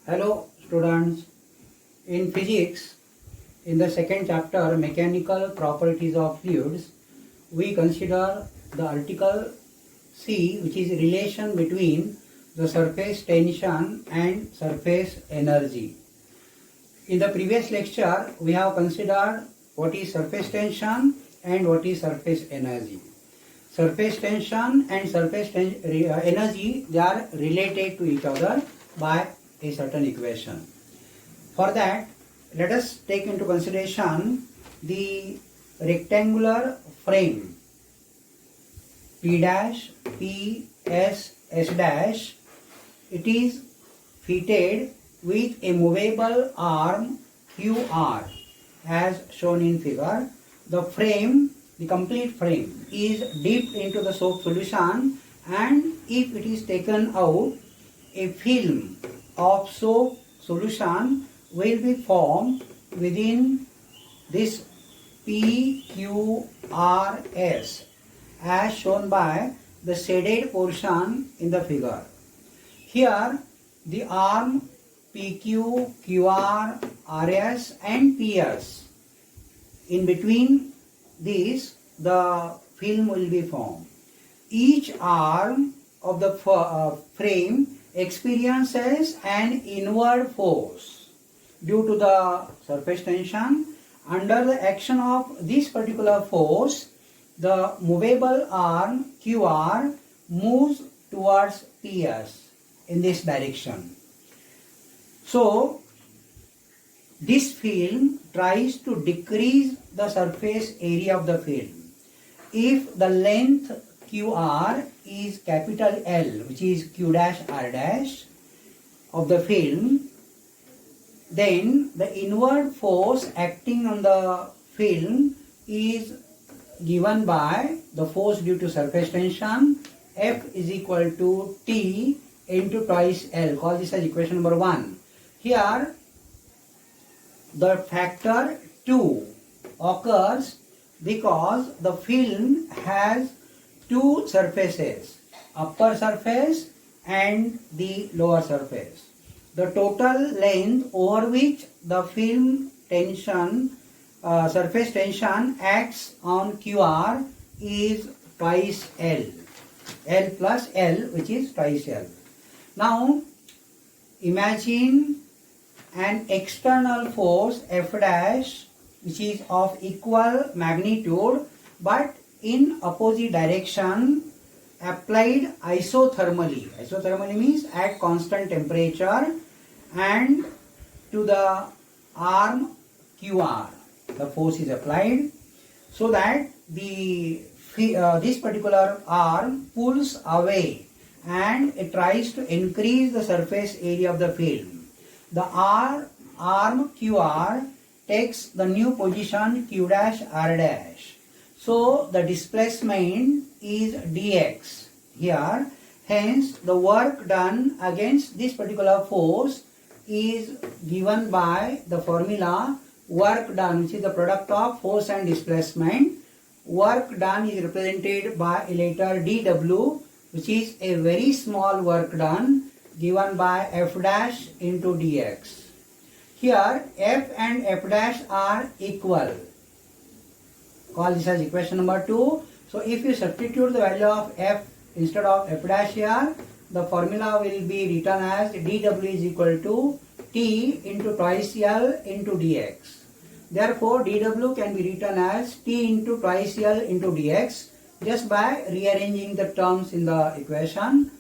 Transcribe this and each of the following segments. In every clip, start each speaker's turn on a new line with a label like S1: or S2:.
S1: Hello students, in physics, in the second chapter mechanical properties of fluids, we consider the article C, which is relation between the surface tension and surface energy. In the previous lecture, we have considered what is surface tension and what is surface energy. Surface tension and surface energy, they are related to each other by a certain equation. For that, let us take into consideration the rectangular frame P dash, P, S, S dash. It is fitted with a movable arm QR as shown in figure. The frame, the complete frame is dipped into the soap solution, and if it is taken out, a film of soap solution will be formed within this PQRS as shown by the shaded portion in the figure. Here the arm PQ, QR, RS and PS. In between these the film will be formed. Each arm of the frame experiences an inward force due to the surface tension. Under the action of this particular force, the movable arm QR moves towards PS in this direction. So, this film tries to decrease the surface area of the film. If the length QR is capital L, which is Q dash R dash of the film, then the inward force acting on the film is given by the force due to surface tension. F is equal to T into twice L. Call this as equation number 1. Here the factor 2 occurs because the film has two surfaces, upper surface and the lower surface. The total length over which the film tension, surface tension acts on QR is twice L. L plus L, which is twice L. Now, imagine an external force F dash, which is of equal magnitude but in opposite direction, applied isothermally. Isothermally means at constant temperature and to the arm QR. The force is applied so that this particular arm pulls away and it tries to increase the surface area of the film. The arm QR takes the new position Q dash R dash. So the displacement is dx here. Hence the work done against this particular force is given by the formula work done, which is the product of force and displacement. Work done is represented by a letter dw, which is a very small work done given by F dash into dx. Here F and F dash are equal. Call this as equation number 2. So if you substitute the value of F instead of F dash here, the formula will be written as dw is equal to T into twice L into dx. Therefore dw can be written as T into twice L into dx just by rearranging the terms in the equation.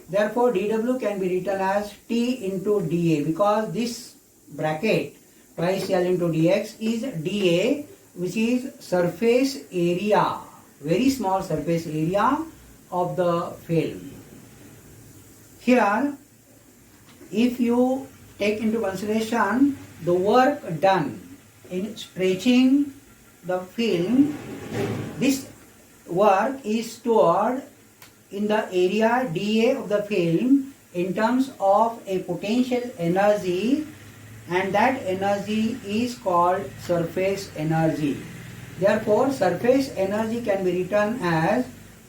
S1: Therefore dw can be written as T into dA, because this bracket twice L into dx is dA, which is surface area, very small surface area of the film. Here, if you take into consideration the work done in stretching the film, this work is stored in the area dA of the film in terms of a potential energy, and that energy is called surface energy. Therefore, surface energy can be written as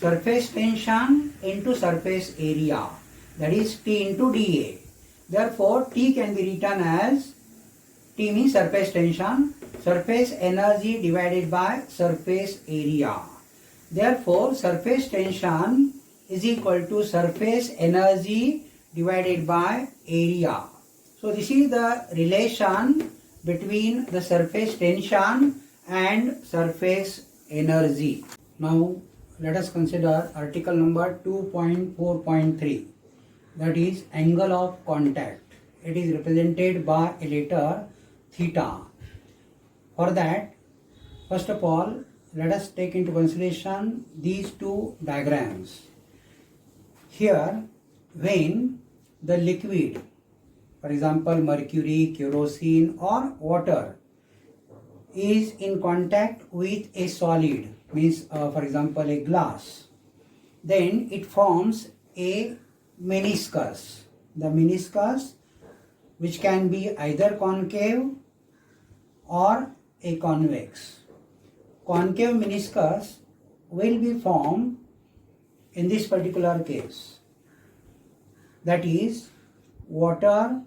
S1: surface tension into surface area, that is T into dA. Therefore, T can be written as T means surface tension, surface energy divided by surface area. Therefore, surface tension is equal to surface energy divided by area. So, this is the relation between the surface tension and surface energy. Now, let us consider article number 2.4.3, that is angle of contact. It is represented by a letter theta. For that, first of all, let us take into consideration these two diagrams. Here, when the liquid, for example mercury, kerosene or water, is in contact with a solid, means for example a glass, then it forms a meniscus. The meniscus, which can be either concave or a convex. Concave meniscus will be formed in this particular case, that is water,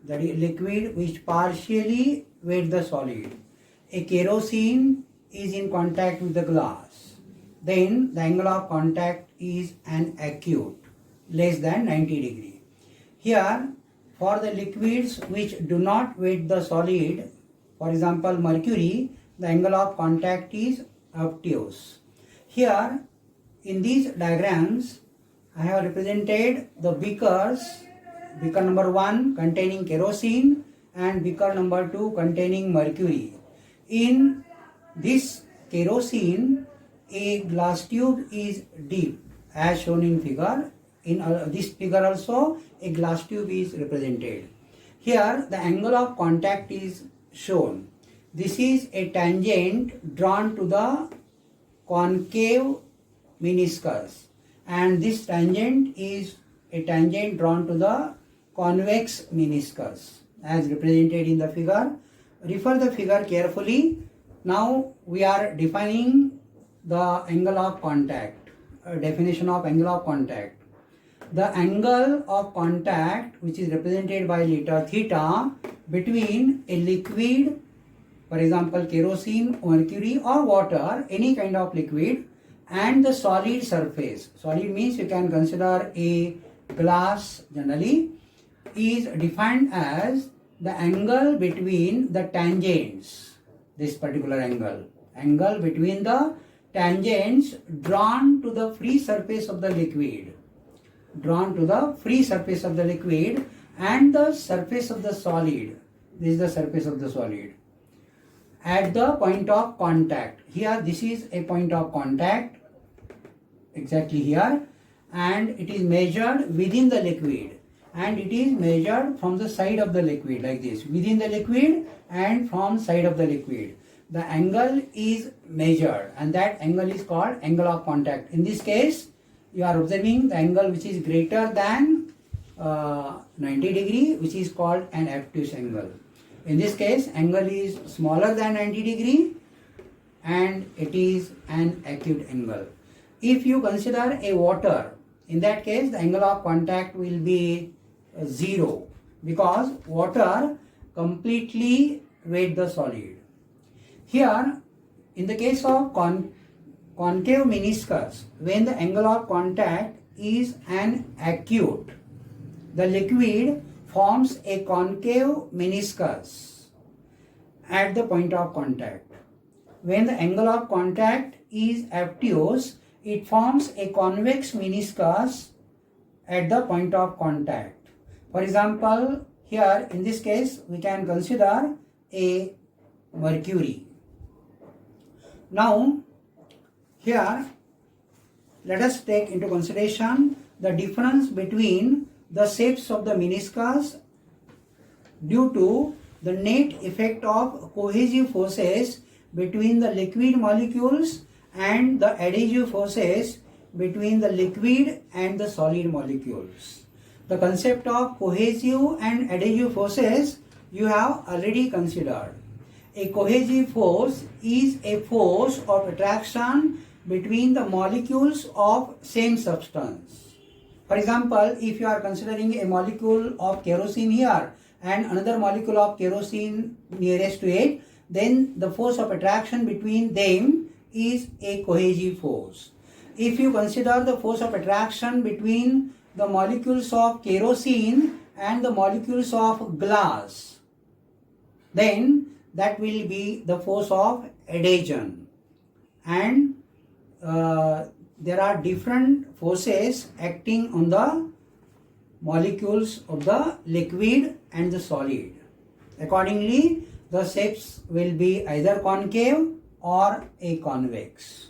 S1: that is liquid which partially weight the solid. A kerosene is in contact with the glass, then the angle of contact is an acute, less than 90 degree. Here, for the liquids which do not weight the solid, for example mercury, the angle of contact is obtuse. Here, in these diagrams, I have represented the beakers, beaker number 1 containing kerosene and beaker number 2 containing mercury. In this kerosene, a glass tube is deep as shown in figure. In this figure also a glass tube is represented. Here the angle of contact is shown. This is a tangent drawn to the concave meniscus, and this tangent is a tangent drawn to the convex meniscus as represented in the figure. Refer the figure carefully. Now we are defining the angle of contact, definition of angle of contact. The angle of contact, which is represented by letter theta, between a liquid, for example kerosene, mercury or water, any kind of liquid, and the solid surface. Solid means you can consider a glass generally, is defined as the angle between the tangents, this particular angle between the tangents drawn to the free surface of the liquid, and the surface of the solid. This is the surface of the solid at the point of contact. Here this is a point of contact exactly here, and it is measured within the liquid, and it is measured from the side of the liquid like this, within the liquid and from side of the liquid. The angle is measured, and that angle is called angle of contact. In this case, you are observing the angle which is greater than 90 degree, which is called an obtuse angle. In this case, angle is smaller than 90 degree and it is an acute angle. If you consider a water, in that case the angle of contact will be 0, because water completely weight the solid. Here, in the case of concave meniscus, when the angle of contact is an acute, the liquid forms a concave meniscus at the point of contact. When the angle of contact is obtuse, it forms a convex meniscus at the point of contact. For example, here in this case we can consider a mercury. Now here let us take into consideration the difference between the shapes of the meniscus due to the net effect of cohesive forces between the liquid molecules and the adhesive forces between the liquid and the solid molecules. The concept of cohesive and adhesive forces you have already considered. A cohesive force is a force of attraction between the molecules of same substance. For example, if you are considering a molecule of kerosene here and another molecule of kerosene nearest to it, then the force of attraction between them is a cohesive force. If you consider the force of attraction between the molecules of kerosene and the molecules of glass, then that will be the force of adhesion. And there are different forces acting on the molecules of the liquid and the solid. Accordingly, the shapes will be either concave or a convex.